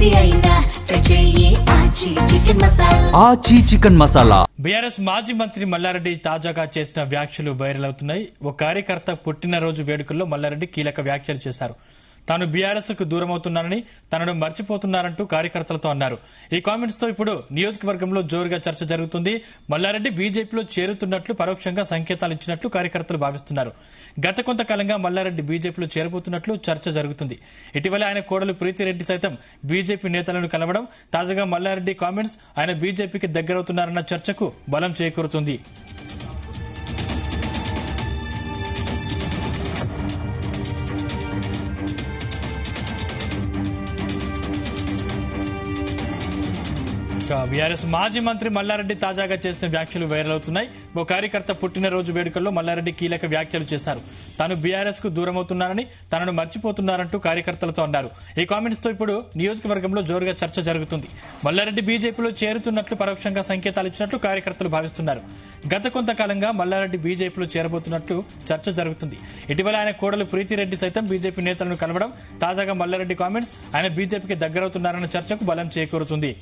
ఏది అయినా ట్రై చెయ్యి ఆచి చికెన్ మసాలా. ఆచి చికెన్ మసాలా. బీఆర్ఎస్ మాజీ మంత్రి మల్లారెడ్డి తాజాగా చేసిన వ్యాఖ్యలు వైరల్ అవుతున్నాయి. ఓ కార్యకర్త పుట్టినరోజు వేడుకల్లో మల్లారెడ్డి కీలక వ్యాఖ్యలు చేశారు. తాను బీఆర్ఎస్ కు దూరమవుతున్నానని, తనను మర్చిపోతున్నారంటూ కార్యకర్తలతో అన్నారు. ఈ కామెంట్స్ తో ఇప్పుడు నియోజకవర్గంలో జోరుగా చర్చ జరుగుతుంది. మల్లారెడ్డి బీజేపీలో చేరుతున్నట్లు పరోక్షంగా సంకేతాలు ఇచ్చినట్లు కార్యకర్తలు భావిస్తున్నారు. గత కొంతకాలంగా మల్లారెడ్డి బీజేపీలో చేరబోతున్నట్లు చర్చ జరుగుతుంది. ఇటీవల ఆయన కోడలు ప్రీతిరెడ్డి సైతం బీజేపీ నేతలను కలవడం, తాజాగా మల్లారెడ్డి కామెంట్స్ ఆయన బీజేపీకి దగ్గరవుతున్నారన్న చర్చకు బలం చేకూరుతుంది. బీఆర్ఎస్ మాజీ మంత్రి మల్లారెడ్డి తాజాగా చేసిన వ్యాఖ్యలు వైరల్ అవుతున్నాయి. ఓ కార్యకర్త పుట్టినరోజు వేడుకల్లో మల్లారెడ్డి కీలక వ్యాఖ్యలు చేశారు. తాను బీఆర్ఎస్ కు దూరమవుతున్నారని, తనను మర్చిపోతున్నారంటూ కార్యకర్తలతో అన్నారు. ఈ కామెంట్స్ తో ఇప్పుడు నియోజకవర్గంలో జోరుగా చర్చ జరుగుతుంది. మల్లారెడ్డి బీజేపీలో చేరుతున్నట్లు పరోక్షంగా సంకేతాలు ఇచ్చినట్లు కార్యకర్తలు భావిస్తున్నారు. గత కొంతకాలంగా మల్లారెడ్డి బీజేపీలో చేరబోతున్నట్లు చర్చ జరుగుతుంది. ఇటీవల ఆయన కోడలు ప్రీతిరెడ్డి సైతం బీజేపీ నేతలను కలవడం, తాజాగా మల్లారెడ్డి కామెంట్స్ ఆయన బీజేపీకి దగ్గరవుతున్నారన్న చర్చకు బలం చేకూరుతుంది.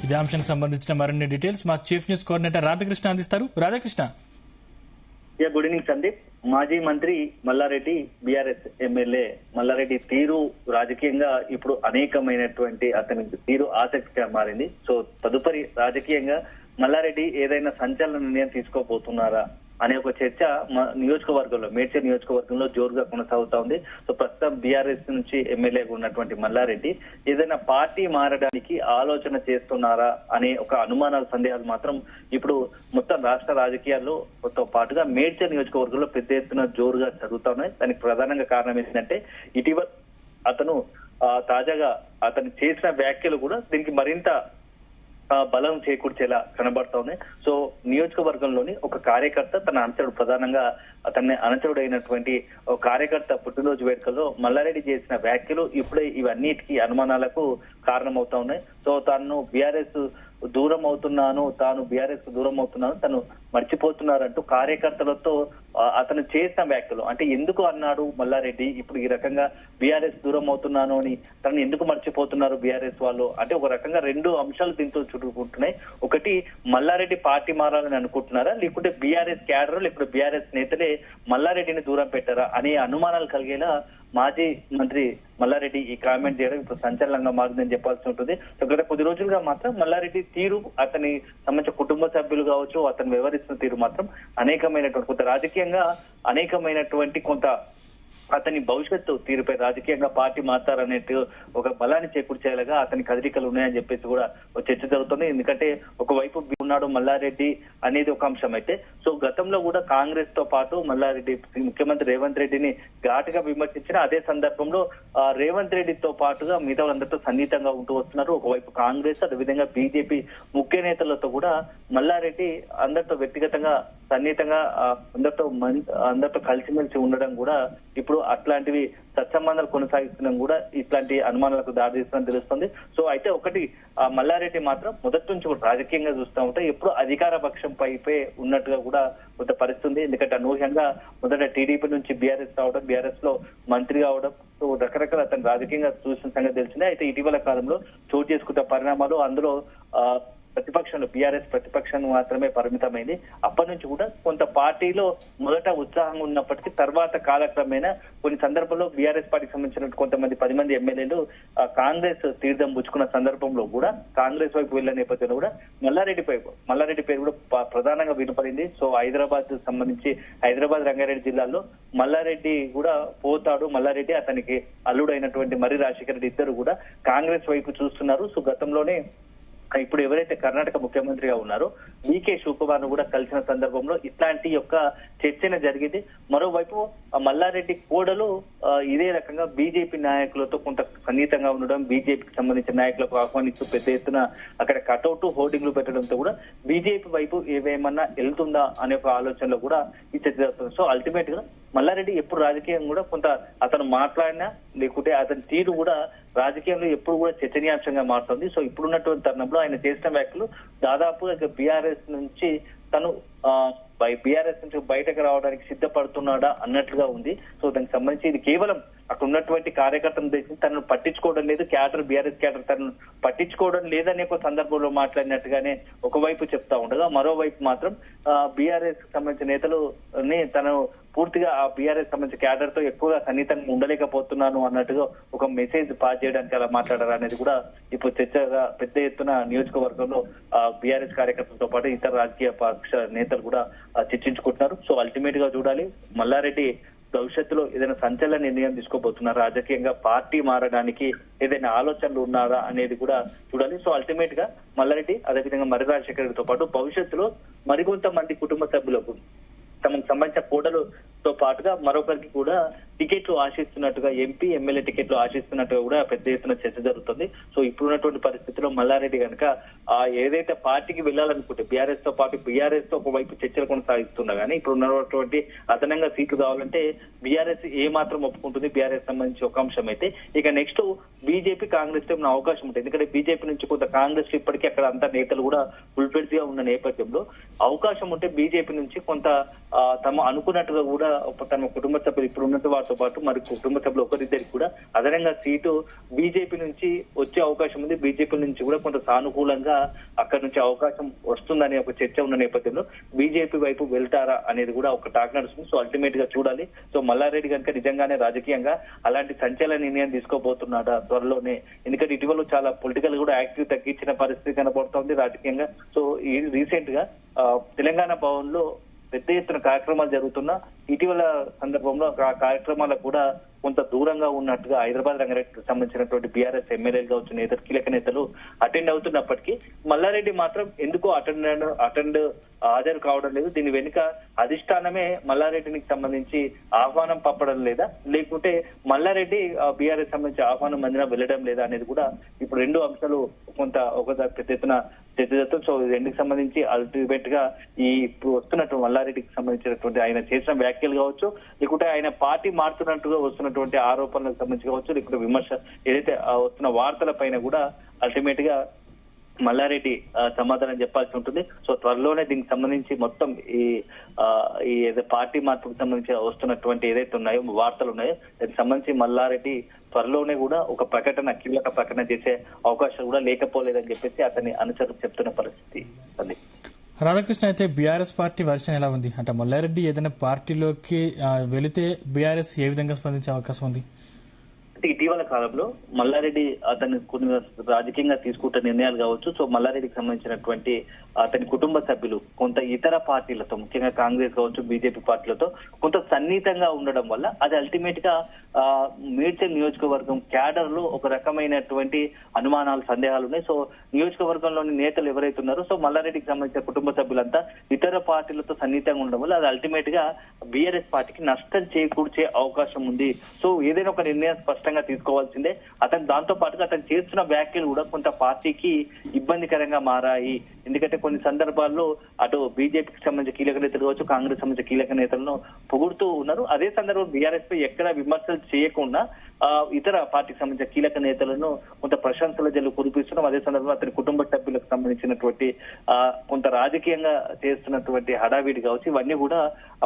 ఇదే అంశానికి సంబంధించిన మరిన్ని డీటెయిల్స్ మా చీఫ్ న్యూస్ కోఆర్డినేటర్ రాధాకృష్ణ అందిస్తారు. రాధాకృష్ణ. Good evening Sandeep. మాజీ మంత్రి మల్లారెడ్డి, బీఆర్ఎస్ ఎమ్మెల్యే మల్లారెడ్డి తీరు రాజకీయంగా ఇప్పుడు అనేకమైనటువంటి అతని తీరు ఆసక్తిగా మారింది. సో తదుపరి రాజకీయంగా మల్లారెడ్డి ఏదైనా సంచలన నిర్ణయం తీసుకోబోతున్నారా అనే ఒక చర్చ నియోజకవర్గంలో, మేడ్చల్ నియోజకవర్గంలో జోరుగా కొనసాగుతా ఉంది. సో ప్రస్తుతం బీఆర్ఎస్ నుంచి ఎమ్మెల్యేగా ఉన్నటువంటి మల్లారెడ్డి ఏదైనా పార్టీ మారడానికి ఆలోచన చేస్తున్నారా అనే ఒక అనుమానాలు, సందేహాలు మాత్రం ఇప్పుడు మొత్తం రాష్ట్ర రాజకీయాల్లో తో పాటుగా మేడ్చల్ నియోజకవర్గంలో పెద్ద ఎత్తున జోరుగా జరుగుతా ఉన్నాయి. దానికి ప్రధానంగా కారణం ఏంటంటే ఇటీవల అతను తాజాగా అతను చేసిన వ్యాఖ్యలు కూడా దీనికి మరింత బలం చేకూర్చేలా కనబడతా ఉన్నాయి. సో నియోజకవర్గంలోని ఒక కార్యకర్త తన అనుచరుడు, ప్రధానంగా అతన్ని అనుచరుడైనటువంటి ఒక కార్యకర్త పుట్టినరోజు వేడుకల్లో మల్లారెడ్డి చేసిన వ్యాఖ్యలు ఇప్పుడే ఇవన్నిటికీ అనుమానాలకు కారణమవుతా ఉన్నాయి. సో తాను బీఆర్ఎస్ దూరం అవుతున్నాను, తను మర్చిపోతున్నారంటూ కార్యకర్తలతో అతను చేసిన వ్యాఖ్యలు, అంటే ఎందుకు అన్నాడు మల్లారెడ్డి ఇప్పుడు ఈ రకంగా బీఆర్ఎస్ దూరం అవుతున్నాను అని, తనను ఎందుకు మర్చిపోతున్నారు బీఆర్ఎస్ వాళ్ళు అంటే ఒక రకంగా రెండు అంశాలు దీంతో చుట్టుకుంటున్నాయి. ఒకటి, మల్లారెడ్డి పార్టీ మారాలని అనుకుంటున్నారా, లేకుంటే బీఆర్ఎస్ క్యాడర్ లేకుంటే బీఆర్ఎస్ నేతలే మల్లారెడ్డిని దూరం పెట్టారా అనే అనుమానాలు కలిగేలా మాజీ మంత్రి మల్లారెడ్డి ఈ కామెంట్ చేయడం ఇప్పుడు సంచలనంగా మారిందని చెప్పాల్సి ఉంటుంది. గత కొద్ది రోజులుగా మాత్రం మల్లారెడ్డి తీరు, అతని సంబంధించిన కుటుంబ సభ్యులు కావచ్చు, అతను వ్యవహరిస్తున్న తీరు మాత్రం అనేకమైనటువంటి కొంత రాజకీయంగా అనేకమైనటువంటి కొంత అతని భవిష్యత్తు తీరుపై రాజకీయంగా పార్టీ మారుతారనేట్టు ఒక బలాన్ని చేకూర్చేలాగా అతని కదలికలు ఉన్నాయని చెప్పేసి కూడా చర్చ జరుగుతుంది. ఎందుకంటే ఒకవైపు ఉన్నాడు మల్లారెడ్డి అనేది ఒక అంశం అయితే, సో గతంలో కూడా కాంగ్రెస్ తో పాటు మల్లారెడ్డి ముఖ్యమంత్రి రేవంత్ రెడ్డిని ఘాటుగా విమర్శించిన అదే సందర్భంలో రేవంత్ రెడ్డితో పాటుగా మిగతా వాళ్ళందరితో సన్నిహితంగా ఉంటూ వస్తున్నారు. ఒకవైపు కాంగ్రెస్, అదేవిధంగా బీజేపీ ముఖ్య నేతలతో కూడా మల్లారెడ్డి అందరితో వ్యక్తిగతంగా సన్నిహితంగా అందరితో కలిసిమెలిసి ఉండడం కూడా ఇప్పుడు అట్లాంటివి సత్సంబంధాలు కొనసాగిస్తున్నాం కూడా ఇట్లాంటి అనుమానాలకు దారితీస్తుందని తెలుస్తుంది. సో అయితే ఒకటి, మల్లారెడ్డి మాత్రం మొదటి నుంచి కూడా రాజకీయంగా చూస్తూ ఉంటే ఎప్పుడు అధికార పక్షం పైపే ఉన్నట్టుగా కూడా కొంత పరిస్థితుంది. ఎందుకంటే అనూహ్యంగా మొదట టీడీపీ నుంచి బీఆర్ఎస్ రావడం, బీఆర్ఎస్ లో మంత్రి అవడం, సో రకరకాల అతను రాజకీయంగా చూసిన సంగతి తెలిసిందే. అయితే ఇటీవల కాలంలో చోటు చేసుకున్న పరిణామాలు, అందులో ప్రతిపక్షంలో బీఆర్ఎస్ ప్రతిపక్షం మాత్రమే పరిమితమైంది. అప్పటి నుంచి కూడా కొంత పార్టీలో మొదట ఉత్సాహంగా ఉన్నప్పటికీ తర్వాత కాలక్రమేణా కొన్ని సందర్భంలో బీఆర్ఎస్ పార్టీకి సంబంధించిన కొంతమంది 10 మంది ఎమ్మెల్యేలు కాంగ్రెస్ తీర్థం పుచ్చుకున్న సందర్భంలో కూడా కాంగ్రెస్ వైపు వెళ్లే నేపథ్యంలో కూడా మల్లారెడ్డి పేరు కూడా ప్రధానంగా వినపడింది. సో హైదరాబాద్ రంగారెడ్డి జిల్లాలో మల్లారెడ్డి కూడా పోతాడు, మల్లారెడ్డి అతనికి అల్లుడైనటువంటి మర్రి రాజశేఖర రెడ్డి ఇద్దరు కూడా కాంగ్రెస్ వైపు చూస్తున్నారు. సో గతంలోనే ఇప్పుడు ఎవరైతే కర్ణాటక ముఖ్యమంత్రిగా ఉన్నారో బీకే శివకుమార్ ను కూడా కలిసిన సందర్భంలో ఇట్లాంటి యొక్క చర్చన జరిగింది. మరోవైపు మల్లారెడ్డి కోడలు ఇదే రకంగా బీజేపీ నాయకులతో కొంత సన్నిహితంగా ఉండడం, బీజేపీకి సంబంధించిన నాయకులకు ఆహ్వానిస్తూ పెద్ద ఎత్తున అక్కడ కటౌట్ హోర్డింగ్లు పెట్టడంతో కూడా బీజేపీ వైపు ఏవేమన్నా వెళ్తుందా అనే ఒక ఆలోచనలో కూడా ఈ చర్చ జరుగుతుంది. సో అల్టిమేట్ గా మల్లారెడ్డి ఎప్పుడు రాజకీయం కూడా కొంత అతను మాట్లాడినా లేకుంటే అతని తీరు కూడా రాజకీయంలో ఎప్పుడు కూడా చర్చనీయాంశంగా మారుతుంది. సో ఇప్పుడున్నటువంటి తరుణంలో ఆయన చేసిన వ్యాఖ్యలు దాదాపు బీఆర్ఎస్ నుంచి తను బీఆర్ఎస్ నుంచి బయటకు రావడానికి సిద్ధపడుతున్నాడా అన్నట్లుగా ఉంది. సో దానికి సంబంధించి ఇది కేవలం అక్కడ ఉన్నటువంటి కార్యకర్తలు తెచ్చి తనను పట్టించుకోవడం లేదు, బీఆర్ఎస్ క్యాడర్ తనను పట్టించుకోవడం లేదనే ఒక సందర్భంలో మాట్లాడినట్టుగానే ఒకవైపు చెప్తా ఉండగా, మరోవైపు మాత్రం బీఆర్ఎస్ సంబంధించిన నేతలుని తను పూర్తిగా ఆ బీఆర్ఎస్ సంబంధించిన క్యాడర్ తో ఎక్కువగా సన్నిహితంగా ఉండలేకపోతున్నాను అన్నట్టుగా ఒక మెసేజ్ పాస్ చేయడానికి అలా మాట్లాడారు అనేది కూడా ఇప్పుడు చర్చగా పెద్ద ఎత్తున నియోజకవర్గంలో బీఆర్ఎస్ కార్యకర్తలతో పాటు ఇతర రాజకీయ పక్ష నేతలు కూడా చర్చించుకుంటున్నారు. సో అల్టిమేట్ గా చూడాలి మల్లారెడ్డి భవిష్యత్తులో ఏదైనా సంచలన నిర్ణయం తీసుకోబోతున్నారు, రాజకీయంగా పార్టీ మారడానికి ఏదైనా ఆలోచనలు ఉన్నారా అనేది కూడా చూడాలి. సో అల్టిమేట్ గా మల్లారెడ్డి అదేవిధంగా మర్రి రాజశేఖర రెడ్డితో పాటు భవిష్యత్తులో మరికొంతమంది కుటుంబ సభ్యులకు తమకు సంబంధించిన కోడలుతో పాటుగా మరొకరికి కూడా టికెట్లు ఆశిస్తున్నట్టుగా, ఎంపీ ఎమ్మెల్యే టికెట్లు ఆశిస్తున్నట్టుగా కూడా పెద్ద ఎత్తున చర్చ జరుగుతుంది. సో ఇప్పుడున్నటువంటి పరిస్థితుల్లో మల్లారెడ్డి కనుక ఏదైతే పార్టీకి వెళ్ళాలనుకుంటే బీఆర్ఎస్ తో పాటు బీఆర్ఎస్ తో ఒకవైపు చర్చలు కొనసాగిస్తున్నా కానీ ఇప్పుడు ఉన్నటువంటి అదనంగా సీట్లు కావాలంటే బీఆర్ఎస్ ఏ మాత్రం ఒప్పుకుంటుంది, బీఆర్ఎస్ సంబంధించి ఒక అంశం అయితే ఇక నెక్స్ట్ బీజేపీ కాంగ్రెస్ ఉన్న అవకాశం ఉంటుంది. ఎందుకంటే బీజేపీ నుంచి కొంత కాంగ్రెస్ ఇప్పటికీ అక్కడ అంతా నేతలు కూడా ఫుల్ఫిల్డ్ గా ఉన్న నేపథ్యంలో అవకాశం ఉంటే బీజేపీ నుంచి కొంత తమ అనుకున్నట్టుగా కూడా తమ కుటుంబ సభ్యులు ఇప్పుడు ఉన్నట్టు వారితో పాటు మరి కుటుంబ సభ్యులు ఒకరిద్దరికి కూడా అదనంగా సీటు బీజేపీ నుంచి వచ్చే అవకాశం ఉంది. బీజేపీ నుంచి కూడా కొంత సానుకూలంగా అక్కడ నుంచి అవకాశం వస్తుందనే ఒక చర్చ ఉన్న నేపథ్యంలో బీజేపీ వైపు వెళ్తారా అనేది కూడా ఒక టాక్ నడుస్తుంది. సో అల్టిమేట్ గా చూడాలి. సో మల్లారెడ్డి కనుక నిజంగానే రాజకీయంగా అలాంటి సంచలన నిర్ణయం తీసుకోబోతున్నాడా త్వరలోనే, ఎందుకంటే ఇటీవల చాలా పొలిటికల్ కూడా యాక్టివ్ తగ్గించిన పరిస్థితి కనబడుతోంది రాజకీయంగా. సో ఈ రీసెంట్ గా తెలంగాణ భవన్ లో పెద్ద ఎత్తున కార్యక్రమాలు జరుగుతున్నా ఇటీవల సందర్భంలో ఆ కార్యక్రమాలకు కూడా కొంత దూరంగా ఉన్నట్టుగా హైదరాబాద్ రంగారెడ్డికి సంబంధించినటువంటి బీఆర్ఎస్ ఎమ్మెల్యేలు కావచ్చు నేతలు కీలక నేతలు అటెండ్ అవుతున్నప్పటికీ మల్లారెడ్డి మాత్రం ఎందుకో అటెండ్ హాజరు కావడం లేదు. దీని వెనుక అధిష్టానమే మల్లారెడ్డికి సంబంధించి ఆహ్వానం పంపడం లేదా, లేకుంటే మల్లారెడ్డి బీఆర్ఎస్ సంబంధించి ఆహ్వానం అందినా వెళ్ళడం లేదా అనేది కూడా ఇప్పుడు రెండు అంశాలు కొంత ఒక పెద్ద ఎత్తున చర్చ జరుగుతుంది. సో రెండుకి సంబంధించి అల్టిమేట్ గా ఈ ఇప్పుడు వస్తున్నటువంటి మల్లారెడ్డికి సంబంధించినటువంటి ఆయన చేసిన వ్యాఖ్యలు కావచ్చు, లేకుంటే ఆయన పార్టీ మారుతున్నట్టుగా వస్తున్నటువంటి ఆరోపణలకు సంబంధించి కావచ్చు, లేకుంటే విమర్శ ఏదైతే వస్తున్న వార్తల పైన కూడా అల్టిమేట్ గా మల్లారెడ్డి సమాధానం చెప్పాల్సి ఉంటుంది. సో త్వరలోనే దీనికి సంబంధించి మొత్తం ఈ పార్టీ మార్పుకు సంబంధించి వస్తున్నటువంటి ఏదైతే ఉన్నాయో వార్తలు ఉన్నాయో దానికి సంబంధించి మల్లారెడ్డి త్వరలోనే కూడా ఒక ప్రకటన కీలక ప్రకటన చేసే అవకాశం కూడా లేకపోలేదని చెప్పేసి అతని అనుచరులు చెప్తున్న పరిస్థితి ఉంది. రాధాకృష్ణ, అయితే బీఆర్ఎస్ పార్టీ వర్షన్ ఎలా ఉంది? అంటే మల్లారెడ్డి ఏదైనా పార్టీలోకి వెళితే బీఆర్ఎస్ ఏ విధంగా స్పందించే అవకాశం ఉంది? అంటే ఇటీవల కాలంలో మల్లారెడ్డి అతని కొన్ని రాజకీయంగా తీసుకుంటున్న నిర్ణయాలు కావచ్చు, సో మల్లారెడ్డికి సంబంధించినటువంటి అతని కుటుంబ సభ్యులు కొంత ఇతర పార్టీలతో ముఖ్యంగా కాంగ్రెస్ కావచ్చు బీజేపీ పార్టీలతో కొంత సన్నిహితంగా ఉండడం వల్ల అది అల్టిమేట్ గా మేడ్చల్ నియోజకవర్గం క్యాడర్ లో ఒక రకమైనటువంటి అనుమానాలు సందేహాలు ఉన్నాయి. సో నియోజకవర్గంలోని నేతలు ఎవరైతే ఉన్నారో సో మల్లారెడ్డికి సంబంధించిన కుటుంబ సభ్యులంతా ఇతర పార్టీలతో సన్నిహితంగా ఉండడం వల్ల అది అల్టిమేట్ గా బీఆర్ఎస్ పార్టీకి నష్టం చేకూర్చే అవకాశం ఉంది. సో ఏదైనా ఒక నిర్ణయం స్పష్టంగా తీసుకోవాల్సిందే. అతను దాంతో పాటుగా అతను చేస్తున్న వ్యాఖ్యలు కూడా కొంత పార్టీకి ఇబ్బందికరంగా మారాయి. ఎందుకంటే కొన్ని సందర్భాల్లో అటు బీజేపీకి సంబంధించిన కీలక నేతలు కావచ్చు, కాంగ్రెస్ సంబంధించిన కీలక నేతలను పొగుడుతూ ఉన్నారు. అదే సందర్భంలో బీఆర్ఎస్ పై ఎక్కడ విమర్శలు చేయకుండా ఇతర పార్టీకి సంబంధించిన కీలక నేతలను కొంత ప్రశంసల జల్లు కురిపిస్తున్నాం. అదే సందర్భంలో అతని కుటుంబ సభ్యులకు సంబంధించినటువంటి కొంత రాజకీయంగా చేస్తున్నటువంటి హడావిడి కావచ్చు, ఇవన్నీ కూడా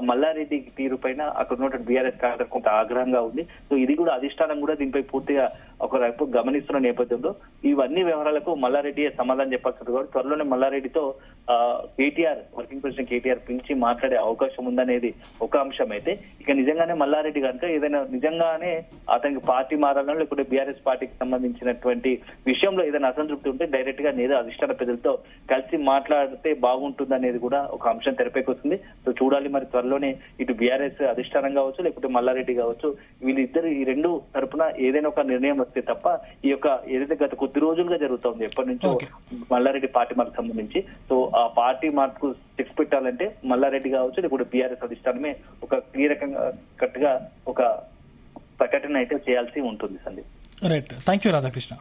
మల్లారెడ్డి తీరు పైన అక్కడ ఉన్నటువంటి బీఆర్ఎస్ క్యాడర్ కొంత ఆగ్రహంగా ఉంది. సో ఇది కూడా అధిష్టానం కూడా దీనిపై పూర్తిగా ఒకవైపు గమనిస్తున్న నేపథ్యంలో ఇవన్నీ వ్యవహారాలకు మల్లారెడ్డి సమాధానం చెప్పాల్సింది. కాబట్టి త్వరలోనే మల్లారెడ్డితో కేటీఆర్ వర్కింగ్ ప్రెసిడెంట్ కేటీఆర్ పిలిచి మాట్లాడే అవకాశం ఉందనేది ఒక అంశం అయితే, ఇక నిజంగానే మల్లారెడ్డి కనుక ఏదైనా నిజంగానే అతనికి పార్టీ మారాలని లేకుంటే బీఆర్ఎస్ పార్టీకి సంబంధించినటువంటి విషయంలో ఏదైనా అసంతృప్తి ఉంటే డైరెక్ట్ గా నేదో అధిష్టాన ప్రజలతో కలిసి మాట్లాడితే బాగుంటుంది అనేది కూడా ఒక అంశం తెరపైకి వస్తుంది. సో చూడాలి మరి త్వరలోనే ఇటు బీఆర్ఎస్ అధిష్టానం కావచ్చు లేకుంటే మల్లారెడ్డి కావచ్చు వీళ్ళిద్దరు ఈ రెండు తరపున ఏదైనా ఒక నిర్ణయం వస్తే తప్ప ఈ యొక్క ఏదైతే గత కొద్ది రోజులుగా జరుగుతుంది ఎప్పటి నుంచో మల్లారెడ్డి పార్టీ మార్పుకు సంబంధించి, సో ఆ పార్టీ మార్పుకు చెక్ పెట్టాలంటే మల్లారెడ్డి కావచ్చు లేకుంటే బీఆర్ఎస్ అధిష్టానమే ఒక క్లియరంగా కట్టుగా ఒక ప్రకటన అయితే చేయాల్సి ఉంటుంది Sandeep. Right, thank you Radhakrishna.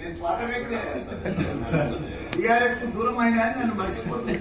నేను పాత టీఆర్ఎస్ కు దూరం అయినా అని నన్ను మర్చిపోతుంది.